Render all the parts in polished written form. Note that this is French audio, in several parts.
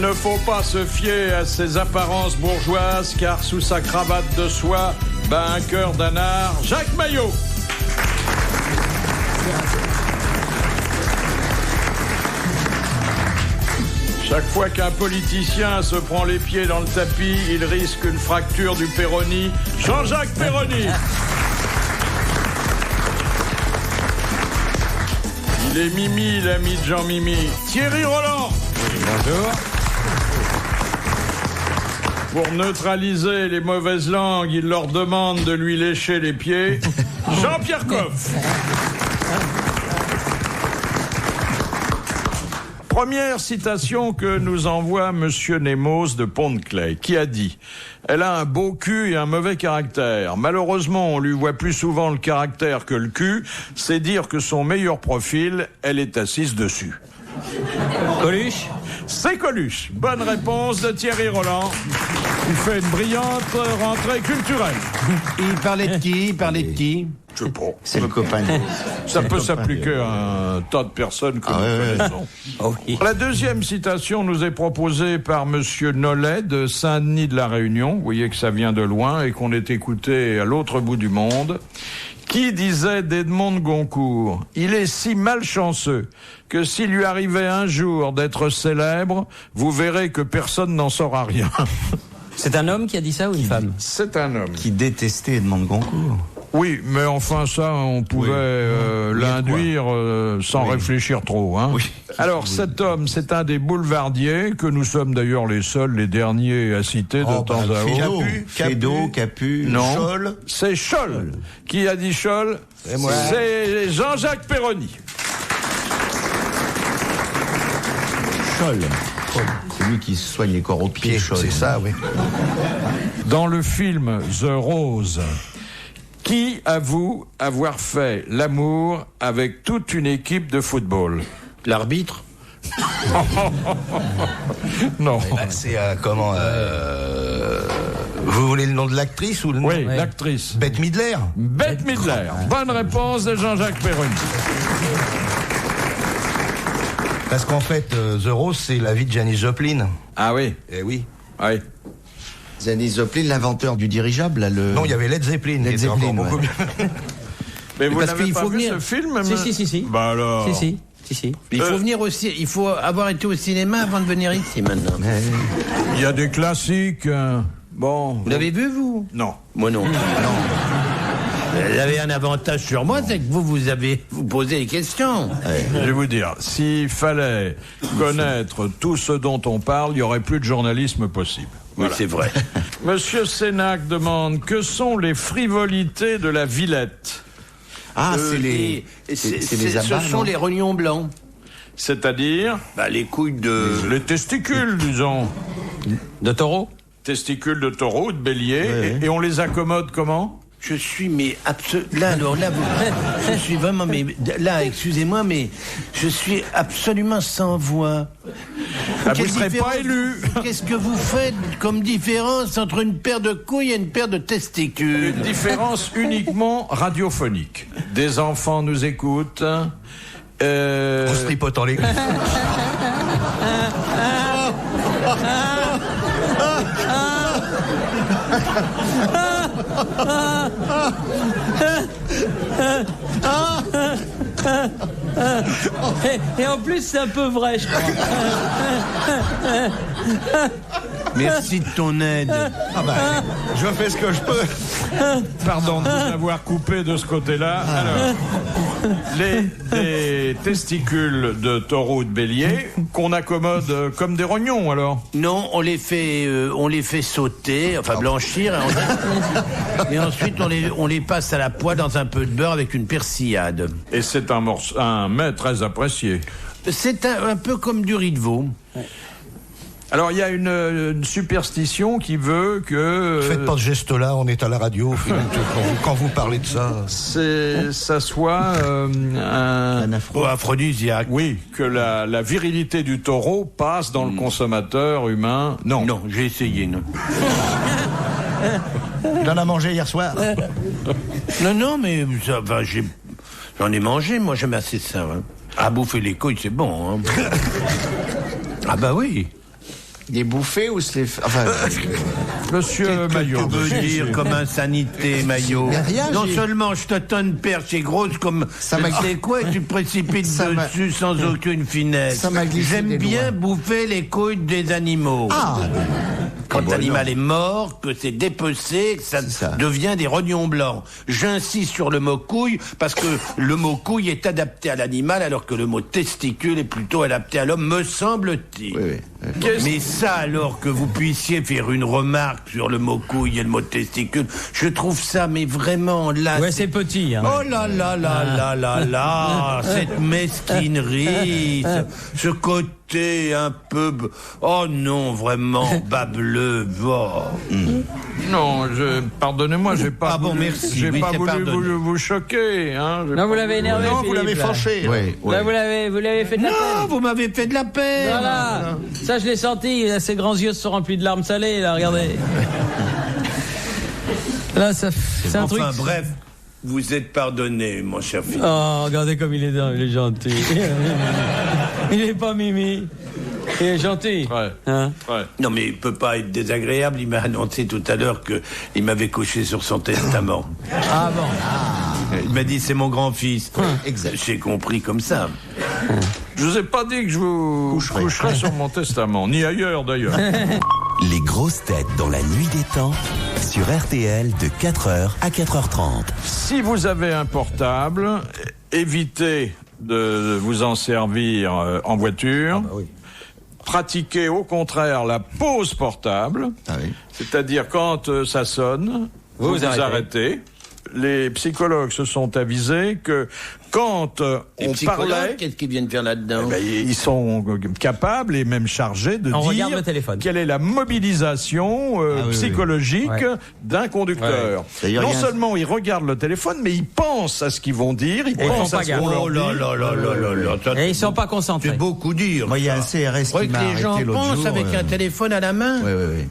ne faut pas se fier à ses apparences bourgeoises, car sous sa cravate de soie bat un cœur d'anard, Jacques Maillot. Chaque fois qu'un politicien se prend les pieds dans le tapis, il risque une fracture du péronie, Jean-Jacques Perroni. Il est Mimi, l'ami de Jean-Mimi, Thierry Roland. Bonjour. Pour neutraliser les mauvaises langues, il leur demande de lui lécher les pieds, Jean-Pierre Coff. Première citation que nous envoie Monsieur Nemos de Pont-de-Clay, qui a dit « Elle a un beau cul et un mauvais caractère. Malheureusement, on lui voit plus souvent le caractère que le cul. C'est dire que son meilleur profil, elle est assise dessus. » Coluche. C'est Coluche. Bonne réponse de Thierry Roland, qui fait une brillante rentrée culturelle. Il parlait de qui Je sais pas. C'est le copain. Ça peut s'appliquer à un tas de personnes que nous connaissons. Oh oui. La deuxième citation nous est proposée par Monsieur Nollet de Saint-Denis de la Réunion. Vous voyez que ça vient de loin et qu'on est écouté à l'autre bout du monde. Qui disait d'Edmond de Goncourt: il est si malchanceux que s'il lui arrivait un jour d'être célèbre, vous verrez que personne n'en saura rien. C'est un homme qui a dit ça ou une femme? C'est un homme. Qui détestait Edmond de Goncourt. Oui, mais enfin ça, on pouvait l'induire sans réfléchir trop. Hein. Oui. Alors cet homme, c'est un des boulevardiers, que nous sommes d'ailleurs les seuls, les derniers à citer de temps à autre. Fédot, Capu, Non, Scholl. c'est Scholl. Qui a dit Scholl? C'est Jean-Jacques Perroni. Scholl. C'est lui qui soigne les corps aux pieds, Scholl. C'est ça, oui. Dans le film The Rose, qui avoue avoir fait l'amour avec toute une équipe de football? L'arbitre. Non. C'est comment vous voulez le nom de l'actrice ou le nom? Oui, l'actrice. Bette Midler. Bette Midler. Bonne réponse de Jean-Jacques Perroni. Parce qu'en fait, The Rose, c'est la vie de Janis Joplin. Ah oui. Eh oui. Oui. Janis Joplin, l'inventeur du dirigeable, là, le... Non, il y avait Led Zeppelin. Led Zeppelin, beaucoup mieux. Mais vous parce n'avez qu'il pas faut vu venir. ce film? Si. Bah alors. Si. Il faut venir aussi, il faut avoir été au cinéma avant de venir ici maintenant. Il y a des classiques. Bon. Vous l'avez vu, vous? Non. Moi non. Vous avez un avantage sur moi, c'est que vous posez les questions. Je vais vous dire, s'il fallait connaître tout ce dont on parle, il n'y aurait plus de journalisme possible. Oui, c'est vrai. Monsieur Sénac demande, que sont les frivolités de la Villette? Ah, c'est les Ce abats, sont non? les rognons blancs. C'est-à-dire Les couilles de... les testicules, disons. De taureau? Testicules de taureau, de bélier, et on les accommode comment? Je suis, mais là, je suis vraiment, mais là, excusez-moi, mais je suis absolument sans voix. Ah, vous ne serez pas élu. Qu'est-ce que vous faites comme différence entre une paire de couilles et une paire de testicules? Une différence uniquement radiophonique. Des enfants nous écoutent. En se tripotant les couilles. Et en plus, c'est un peu vrai, je crois. Merci de ton aide. Je fais ce que je peux. Pardon de vous avoir coupé de ce côté-là. Alors, les testicules de taureau ou de bélier qu'on accommode comme des rognons, alors? Non, on les fait sauter, enfin blanchir, et ensuite on les passe à la poêle dans un peu de beurre avec une persillade. Et c'est un mets très apprécié. C'est un peu comme du riz de veau. Alors, il y a une superstition qui veut que... Faites pas ce geste-là, on est à la radio. Quand vous parlez de ça... ça soit un aphrodisiaque. Oui, que la virilité du taureau passe dans le consommateur humain. Non. Non, j'ai essayé, non. Il en a mangé hier soir. Non, mais ça va, j'en ai mangé, moi j'aime assez ça. Hein. À bouffer les couilles, c'est bon. Hein. Ah bah oui. Les bouffer ou se les... Enfin, Monsieur Maillot. Tu veux dire comme insanité, Maillot. Mais rien, non j'ai- seulement je te donne une perche, c'est grosse comme... Ça m'a- C'est quoi, et tu te précipites Ça m'a- dessus sans aucune finesse. Ça m'a glissé J'aime des bien doigts. bouffer les couilles des animaux. Ah, Quand bon, l'animal est mort, que c'est dépecé, que ça, C'est ça. devient des rognons blancs. J'insiste sur le mot couille parce que le mot couille est adapté à l'animal alors que le mot testicule est plutôt adapté à l'homme, me semble-t-il. oui, oui. Mais ça, alors que vous puissiez faire une remarque sur le mot couille et le mot testicule, je trouve ça, mais vraiment, là... Ouais, c'est petit. Hein. Oh là là là là là là, cette mesquinerie, ce côté un peu... Oh non, vraiment, bâbleux. Oh. Non, pardonnez-moi, j'ai pas Ah bon, voulu, merci, j'ai oui, pas c'est voulu pardonné. vous choquer. Hein, j'ai Non, vous pas l'avez voulu- énervé. non, vous Philippe, l'avez là. fâché. Oui, oui. Là, vous l'avez fait de la Non, peine. vous m'avez fait de la peine. Voilà. Ça, je l'ai senti. Là, ses grands yeux se sont remplis de larmes salées. Là, regardez. Là, c'est un truc. Enfin bref, vous êtes pardonné, mon cher Philippe. Oh, regardez comme il est gentil. Il est pas mimi. Il est gentil. Ouais. Hein? Ouais. Non mais il peut pas être désagréable, il m'a annoncé tout à l'heure qu'il m'avait couché sur son testament. Ah bon. Il m'a dit c'est mon grand-fils. Exact. J'ai compris comme ça. Je vous ai pas dit que je vous coucherai sur mon testament, ni ailleurs d'ailleurs. Les grosses têtes dans la nuit des temps sur RTL de 4h à 4h30. Si vous avez un portable, évitez de vous en servir en voiture. Pratiquez au contraire la pause portable, Ah oui. c'est-à-dire quand ça sonne, vous arrêtez. Les psychologues se sont avisés que quand Les on psychologues, parlait, qu'est-ce qu'ils viennent faire là-dedans? ben, ils sont capables et même chargés de On dire regarde le téléphone. quelle est la mobilisation oui, psychologique oui. d'un conducteur. D'ailleurs, Non il y a un- seulement ils regardent le téléphone, mais ils pensent à ce qu'ils vont dire, ils ils pensent font à pas ce gaffe. qu'on leur Oh dit. là là là là là là. ça, Et ils sont pas concentrés. C'est beaucoup dire. Moi, il y a un CRS Je crois qui que m'a les gens arrêté l'autre pensent jour. avec un téléphone à la main. Oui, oui, oui.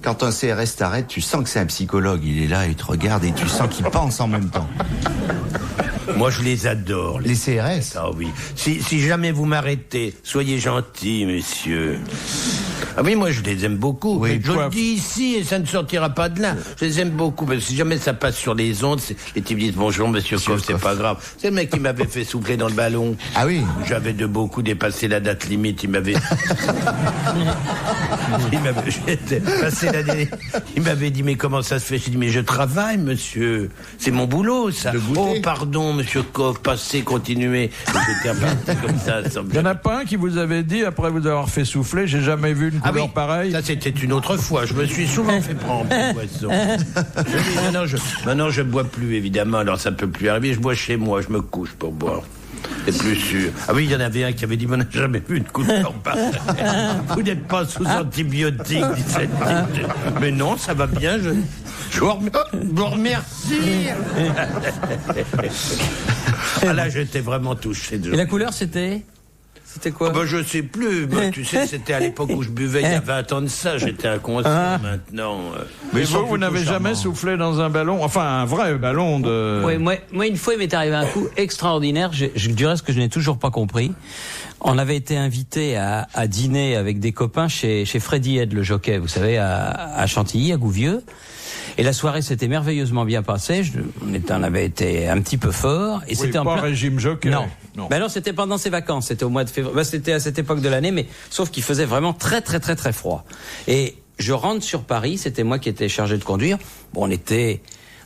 Quand un CRS t'arrête, tu sens que c'est un psychologue. Il est là, il te regarde et tu sens qu'il pense en même temps. Moi, je les adore. les CRS. Ah oui. Si jamais vous m'arrêtez, soyez gentils, messieurs. Ah oui, moi je les aime beaucoup. Oui, je quoi. le dis ici et ça ne sortira pas de là. Je les aime beaucoup parce que si jamais ça passe sur les ondes, les types disent bonjour monsieur Coff, c'est pas grave. C'est le mec qui m'avait fait souffler dans le ballon. Ah oui. J'avais de beaucoup dépassé la date limite. Il m'avait j'étais passé il m'avait dit mais comment ça se fait? J'ai dit mais je travaille monsieur. C'est mon boulot ça. Oh pardon monsieur Coff, passez, continuez. Et j'étais reparti comme ça. Sans... Il n'y en a pas un qui vous avait dit, après vous avoir fait souffler, j'ai jamais vu une couleur pareille. Ça c'était une autre fois. Je me suis souvent fait prendre pour poisson. Maintenant je bois plus évidemment. Alors ça peut plus arriver. Je bois chez moi. Je me couche pour boire. C'est plus sûr. Ah oui, il y en avait un qui avait dit on n'a jamais vu une couleur pareille. Vous n'êtes pas sous antibiotiques, dit cette petite. Mais non, ça va bien. Je vous remercie. Ah là, j'étais vraiment touché. Et la couleur, c'était quoi? Ah ben, je sais plus. Moi, tu sais, c'était à l'époque où je buvais il y a 20 ans de ça. J'étais inconscient maintenant. Mais vous n'avez jamais soufflé dans un ballon, enfin un vrai ballon de... Oui, moi, une fois, il m'est arrivé un coup extraordinaire. Je dirais ce que je n'ai toujours pas compris. On avait été invité à dîner avec des copains chez Freddy Head, le jockey, vous savez, à Chantilly, à Gouvieux. Et la soirée s'était merveilleusement bien passée. On avait été un petit peu fort. Et Oui, c'était en pas plein... régime jockey. Non. Non. Ben non, c'était pendant ses vacances. C'était au mois de février. Ben, c'était à cette époque de l'année, mais sauf qu'il faisait vraiment très, très, très, très froid. Et je rentre sur Paris. C'était moi qui étais chargé de conduire. Bon, on était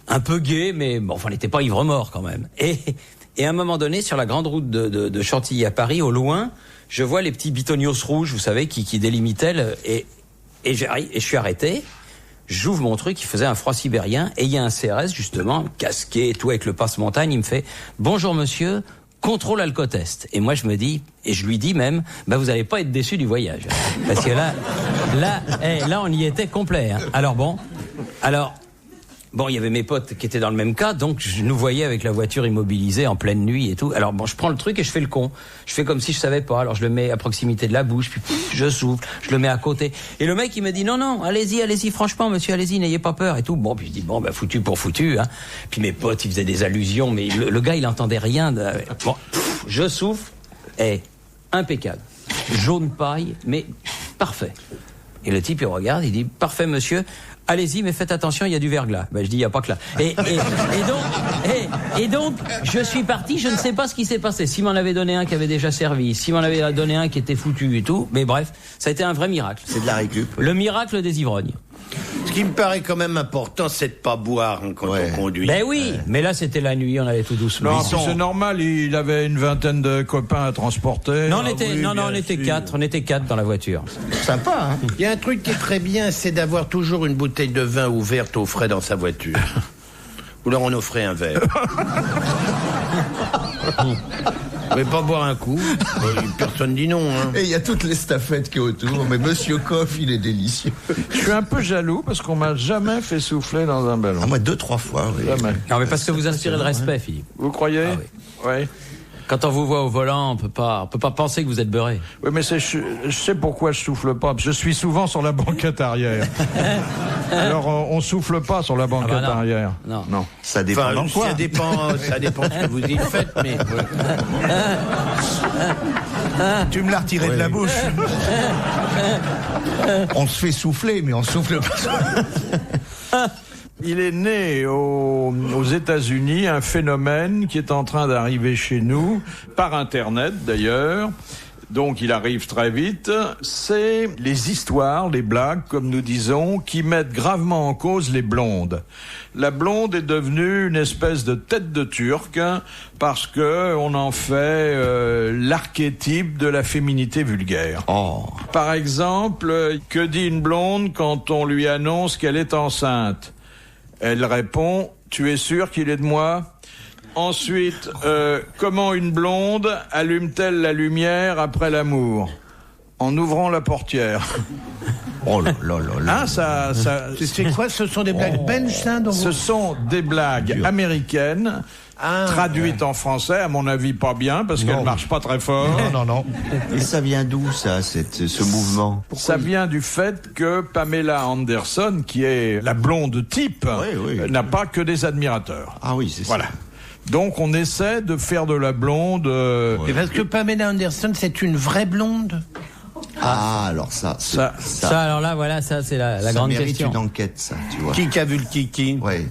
un peu gai, mais bon, enfin, on n'était pas ivre-mort quand même. Et à un moment donné, sur la grande route de Chantilly à Paris, au loin, je vois les petits bitonios rouges, vous savez, qui délimitaient et je suis arrêté. J'ouvre mon truc, il faisait un froid sibérien, et il y a un CRS, justement, casqué et tout, avec le passe-montagne, il me fait « Bonjour monsieur, contrôle alcotest ». Et moi je me dis, et je lui dis même, bah vous allez pas être déçu du voyage. Parce que là on y était complet. Hein. Bon, il y avait mes potes qui étaient dans le même cas, donc je nous voyais avec la voiture immobilisée en pleine nuit et tout. Alors bon, je prends le truc et je fais le con. Je fais comme si je savais pas. Alors je le mets à proximité de la bouche, puis je souffle, je le mets à côté. Et le mec il me dit non, allez-y, franchement monsieur, allez-y, n'ayez pas peur et tout. Bon, puis je dis bon, bah foutu pour foutu. Hein. Puis mes potes ils faisaient des allusions, mais le gars il entendait rien. Bon, je souffle, impeccable, jaune paille, mais parfait. Et le type, il regarde, il dit, parfait, monsieur, allez-y, mais faites attention, il y a du verglas. Ben, je dis, il n'y a pas que là. Et donc, je suis parti, je ne sais pas ce qui s'est passé. S'il m'en avait donné un qui avait déjà servi, s'il m'en avait donné un qui était foutu et tout, mais bref, ça a été un vrai miracle. C'est de la récup. Le miracle des ivrognes. Ce qui me paraît quand même important, c'est de pas boire quand on conduit. Ben oui, mais là c'était la nuit, on allait tout doucement. Non, c'est normal, il avait une vingtaine de copains à transporter. Non, on était quatre dans la voiture. Sympa, hein. Il y a un truc qui est très bien, c'est d'avoir toujours une bouteille de vin ouverte au frais dans sa voiture. Ou alors on offrait un verre. Vous pouvez pas boire un coup, personne dit non. Hein. Et il y a toutes les staffettes qui est autour, mais Monsieur Coff, il est délicieux. Je suis un peu jaloux parce qu'on m'a jamais fait souffler dans un ballon. Ah, moi, 2-3 fois, oui. Jamais. Non, mais parce que vous inspirez le respect, Philippe. Vous croyez? Ah oui. Ouais. Quand on vous voit au volant, on peut pas penser que vous êtes beurré. Oui, mais je sais pourquoi je souffle pas. Je suis souvent sur la banquette arrière. Alors, on souffle pas sur la banquette arrière. Non. Ça dépend de quoi. Ça dépend de ce que vous y faites, mais... Tu me l'as retiré de la bouche. On se fait souffler, mais on souffle pas. Il est né aux États-Unis un phénomène qui est en train d'arriver chez nous, par Internet d'ailleurs, donc il arrive très vite, c'est les histoires, les blagues, comme nous disons, qui mettent gravement en cause les blondes. La blonde est devenue une espèce de tête de turc, parce que on en fait l'archétype de la féminité vulgaire. Oh. Par exemple, que dit une blonde quand on lui annonce qu'elle est enceinte ? Elle répond, tu es sûr qu'il est de moi ? Ensuite, comment une blonde allume-t-elle la lumière après l'amour ? En ouvrant la portière. Oh là là là là. Hein, ça... C'est quoi, ce sont des blagues belges, ça, dont Ce vous... sont des blagues américaines, traduites en français, à mon avis pas bien, parce qu'elles marchent pas très fort. Non. Et ça vient d'où, ça, ce mouvement? Ça vient du fait que Pamela Anderson, qui est la blonde type, n'a pas que des admirateurs. Ah oui, c'est ça. Voilà. Donc on essaie de faire de la blonde... Et parce que Pamela Anderson, c'est une vraie blonde. Ah, alors ça, alors là, voilà, ça c'est la grande mérite question. une enquête, ça, tu vois. Qui a vu le kiki? Ouais.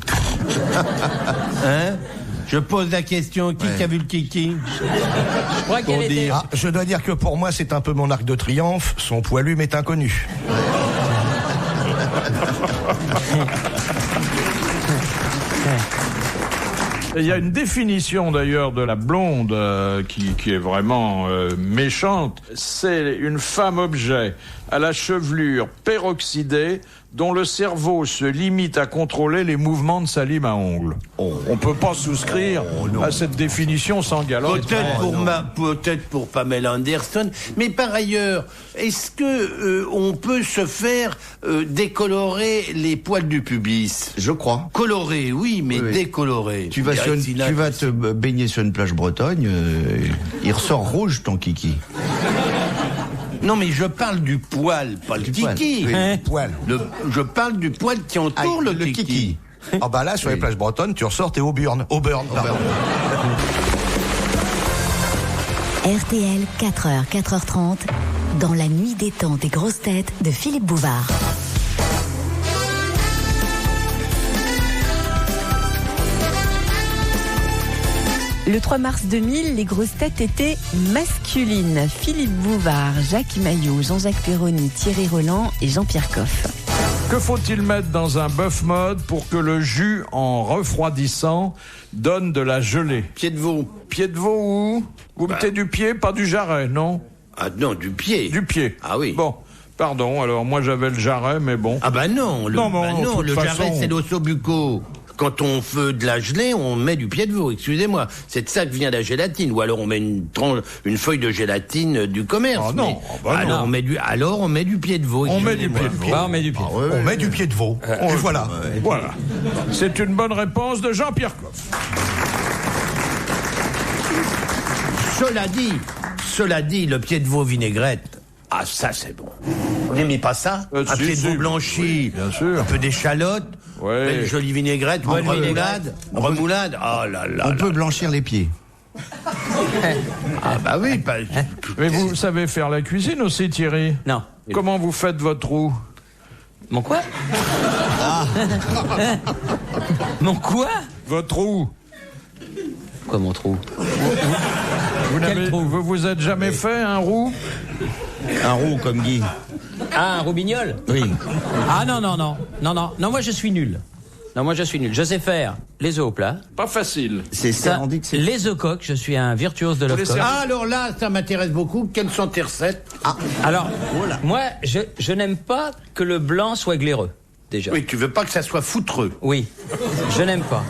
Hein? Je pose la question, qui a vu le kiki? Je crois qu'elle était... Ah, je dois dire que pour moi, c'est un peu mon arc de triomphe. Son poilu m'est inconnu. Il y a une définition d'ailleurs de la blonde qui est vraiment méchante. C'est une femme objet à la chevelure peroxydée dont le cerveau se limite à contrôler les mouvements de sa lime à ongles. On peut pas souscrire à cette définition sans galop. Peut-être pour Pamela Anderson, mais par ailleurs, est-ce que on peut se faire décolorer les poils du pubis? Je crois. Colorer, oui, mais décolorer. Tu vas te baigner sur une plage bretonne, il ressort rouge ton kiki. Non, mais je parle du poil, pas le kiki. Poil. Je parle du poil qui entoure le kiki. Ah bah là, sur les plages bretonnes, tu ressors, t'es au burn. Au burn, pardon. RTL, 4h, 4h30, dans la nuit des temps des grosses têtes de Philippe Bouvard. Le 3 mars 2000, les grosses têtes étaient masculines. Philippe Bouvard, Jacques Maillot, Jean-Jacques Perroni, Thierry Roland et Jean-Pierre Coff. Que faut-il mettre dans un bœuf mode pour que le jus, en refroidissant, donne de la gelée? Pied de veau. Pied de veau où? Vous mettez du pied, pas du jarret, non? Ah non, du pied. Du pied. Ah oui. Bon, pardon, alors moi j'avais le jarret, mais bon. Ah bah non, le jarret c'est l'ossobuco. Quand on fait de la gelée, on met du pied de veau, excusez-moi. C'est de ça que vient la gélatine. Ou alors on met une feuille de gélatine du commerce. Ah non, alors on met du pied de veau. On met du pied de veau. On met du pied. On met du pied de veau. Et voilà. Voilà. C'est une bonne réponse de Jean-Pierre Coff. Cela dit, le pied de veau vinaigrette, ah ça c'est bon. Vous n'aimez pas ça? Un si, pied de veau si, blanchi, oui, bien sûr. un peu d'échalote, Ouais. une jolie vinaigrette, bonne remoulade, oh là là. On peut blanchir les pieds. Ah bah oui, Mais vous savez faire la cuisine aussi, Thierry? Non. Comment vous faites votre roux? Mon quoi? Mon quoi? Votre roux? Quoi, mon trou? Vous vous êtes jamais fait un roux? Un roux comme Guy. Ah, un roubignol? Oui. Ah non, moi je suis nul. Je sais faire les œufs au plat. Pas facile. C'est ça, on dit que c'est... Les œufs coques, je suis un virtuose de l'œuf coque. Ah, alors là, ça m'intéresse beaucoup. Quelles sont tes recettes? Alors, moi, je n'aime pas que le blanc soit glaireux, déjà. Oui, tu veux pas que ça soit foutreux. Oui, je n'aime pas.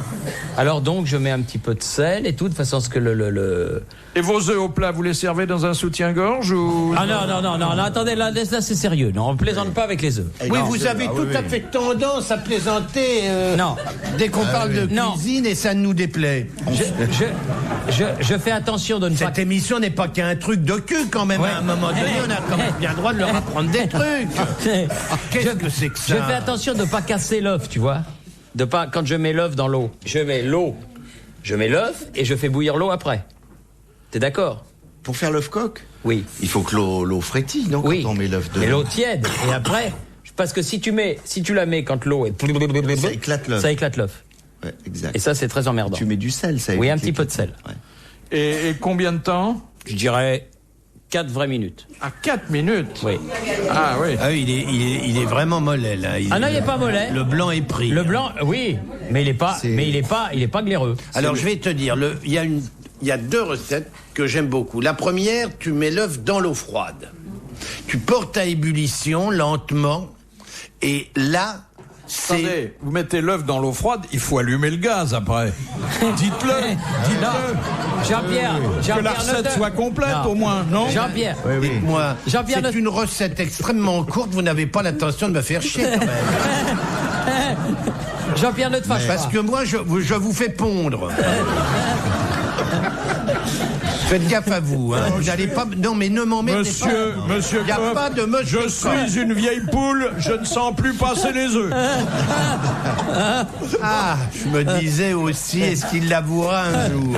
Alors donc, je mets un petit peu de sel et tout, de façon à ce que le... Et vos œufs au plat, vous les servez dans un soutien-gorge ou... Ah non, attendez, là c'est sérieux. Non, on plaisante pas avec les œufs. Oui, vous avez tout à fait tendance à plaisanter Non. dès qu'on parle de cuisine et ça nous déplaît. Je fais attention de ne pas... Cette émission n'est pas qu'un truc de cul quand même. Ouais. À un moment donné, on a quand même bien le droit de leur apprendre des trucs. Qu'est-ce que c'est que ça? Je fais attention de ne pas casser l'œuf, tu vois. De pas, quand je mets l'œuf dans l'eau, je mets l'œuf et je fais bouillir l'eau après. T'es d'accord? Pour faire l'œuf coque? Oui. Il faut que l'eau frétille, non? Oui. Quand on met l'œuf dedans. Mais l'eau tiède. Et après, parce que si tu la mets quand l'eau est... Ça éclate l'œuf. Ça éclate l'œuf. Ouais, exact. Et ça, c'est très emmerdant. Tu mets du sel, ça. Oui, un petit peu de sel. Ouais. Et combien de temps? Je dirais 4 vraies minutes. À 4 minutes? Oui. Ah oui. Ah, il est vraiment mollet là. Ah non, il est pas mollet. Le blanc est pris. Le blanc, oui, mais il est pas glaireux. Alors je vais te dire, il y a 2 recettes que j'aime beaucoup. La première, tu mets l'œuf dans l'eau froide. Tu portes à ébullition lentement et là, Attendez, vous mettez l'œuf dans l'eau froide, il faut allumer le gaz après. Dites-le. Jean-Pierre, Que la recette soit complète au moins, non? Jean-Pierre, Dites-moi, Jean-Pierre, c'est une recette extrêmement courte, vous n'avez pas l'intention de me faire chier quand même. Jean-Pierre, ne te fâche pas. Parce que moi, je vous fais pondre. Faites gaffe à vous, hein. Vous n'allez pas... Non, mais ne m'emmerdez pas. Monsieur Il n'y a Coff, pas de monsieur je suis une vieille poule, je ne sens plus passer les œufs. Ah, je me disais aussi, est-ce qu'il l'avouera un jour?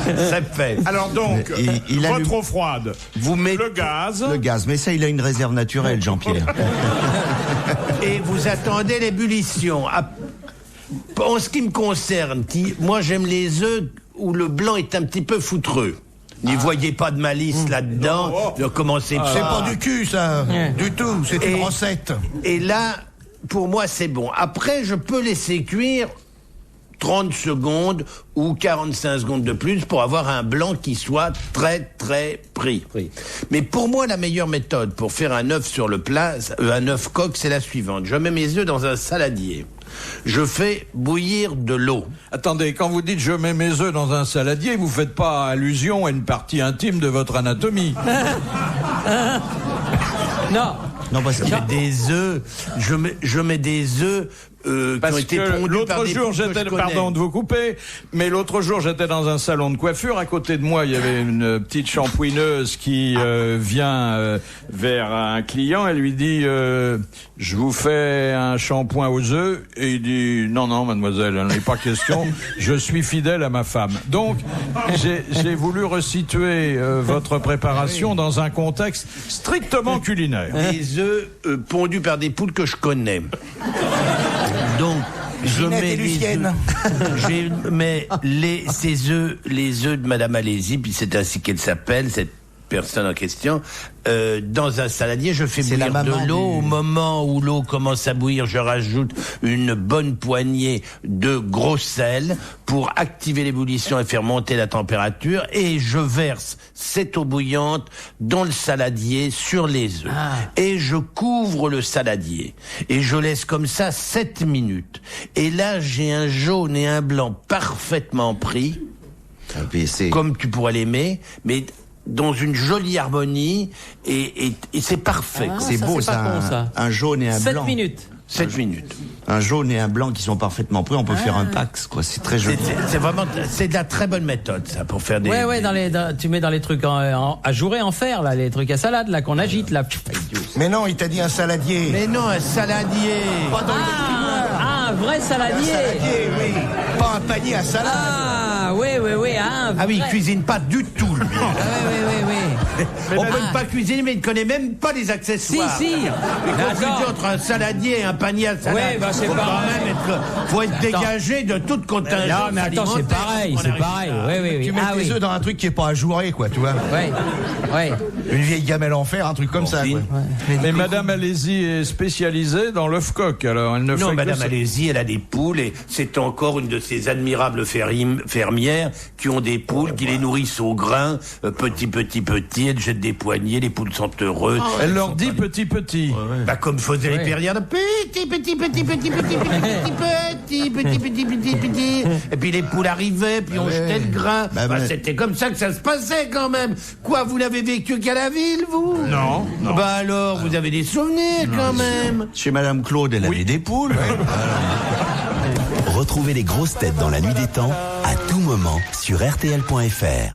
C'est fait. Alors donc, il a votre eau froide, Vous mettez... le gaz... Le gaz, mais ça, il a une réserve naturelle, Jean-Pierre. Et vous attendez l'ébullition. En ce qui me concerne, moi j'aime les œufs où le blanc est un petit peu foutreux. N'y voyez pas de malice là-dedans. Ne commencez pas. C'est pas du cul, ça. Du tout. C'est une recette. Et là, pour moi, c'est bon. Après, je peux laisser cuire 30 secondes ou 45 secondes de plus pour avoir un blanc qui soit très très pris. Oui. Mais pour moi, la meilleure méthode pour faire un œuf sur le plat, un œuf coque, c'est la suivante. Je mets mes œufs dans un saladier. Je fais bouillir de l'eau. Attendez, quand vous dites je mets mes œufs dans un saladier, vous faites pas allusion à une partie intime de votre anatomie. Non. Non, parce qu'il Des œufs, je mets des œufs qui ont Parce été que pondus par l'autre des jour, poules que j'étais, je connais. pardon de vous couper, mais l'autre jour, j'étais dans un salon de coiffure. À côté de moi, il y avait une petite shampouineuse qui vient vers un client et lui dit je vous fais un shampoing aux œufs. Et il dit non, mademoiselle, il n'est pas question. Je suis fidèle à ma femme. Donc, j'ai voulu resituer votre préparation dans un contexte strictement culinaire. Des œufs pondus par des poules que je connais. Donc, je mets ces œufs, les œufs de Madame Alési, puis c'est ainsi qu'elle s'appelle, cette personne en question, dans un saladier, je fais bouillir de l'eau. Au moment où l'eau commence à bouillir, je rajoute une bonne poignée de gros sel pour activer l'ébullition et faire monter la température, et je verse cette eau bouillante dans le saladier sur les œufs. Et je couvre le saladier. Et je laisse comme ça 7 minutes. Et là, j'ai un jaune et un blanc parfaitement pris, comme tu pourrais l'aimer, mais dans une jolie harmonie, et c'est parfait. c'est beau, c'est pas con, ça. Un jaune et un 7 blanc. minutes. 7 minutes. Un jaune et un blanc qui sont parfaitement pris, on peut faire un pax, quoi. C'est très joli. C'est vraiment, c'est de la très bonne méthode, ça, pour faire des... Ouais, tu mets dans les trucs à jouer en fer, là, les trucs à salade, là, qu'on agite, là. Mais non, il t'a dit un saladier. Mais non, un saladier. Un vrai saladier. Un saladier, oui. Pas un panier à salade. Ah, oui. oui, un Ah oui, il vrai. cuisine pas du tout, lui. Oui. On peut pas cuisiner, mais il ne connaît même pas les accessoires. Si. Il confond Attends. entre un saladier et un panier à salade. Ouais, bah, c'est faut pareil. quand même faut être dégagé de toute contingence. Non, mais attends, c'est alimentaire pareil, pour en c'est arriver pareil. là. Oui. Tu mets Ah tes oui. œufs dans un truc qui est pas ajouré, quoi, tu vois. Ouais. Une vieille gamelle en fer, un truc comme ça, si. quoi. Mais Madame Alési est spécialisée dans l'œuf coq, alors elle ne fait Non, que Madame ça. Alési, elle a des poules et c'est encore une de ces admirables fermières qui ont des poules, qui les nourrissent au grain, petit, elles jettent des poignées, les poules sont heureuses. Elle leur dit petit. Bah, comme faisaient les périères, petit. Et puis les poules arrivaient, puis on jetait le grain. Bah, Bah, c'était comme ça que ça se passait quand même. Quoi, vous n'avez vécu qu'à la ville, vous? Non. Bah alors, vous avez des souvenirs quand même. Chez Madame Claude, elle avait des poules. Retrouvez les grosses têtes dans la nuit des temps à tout moment sur RTL.fr.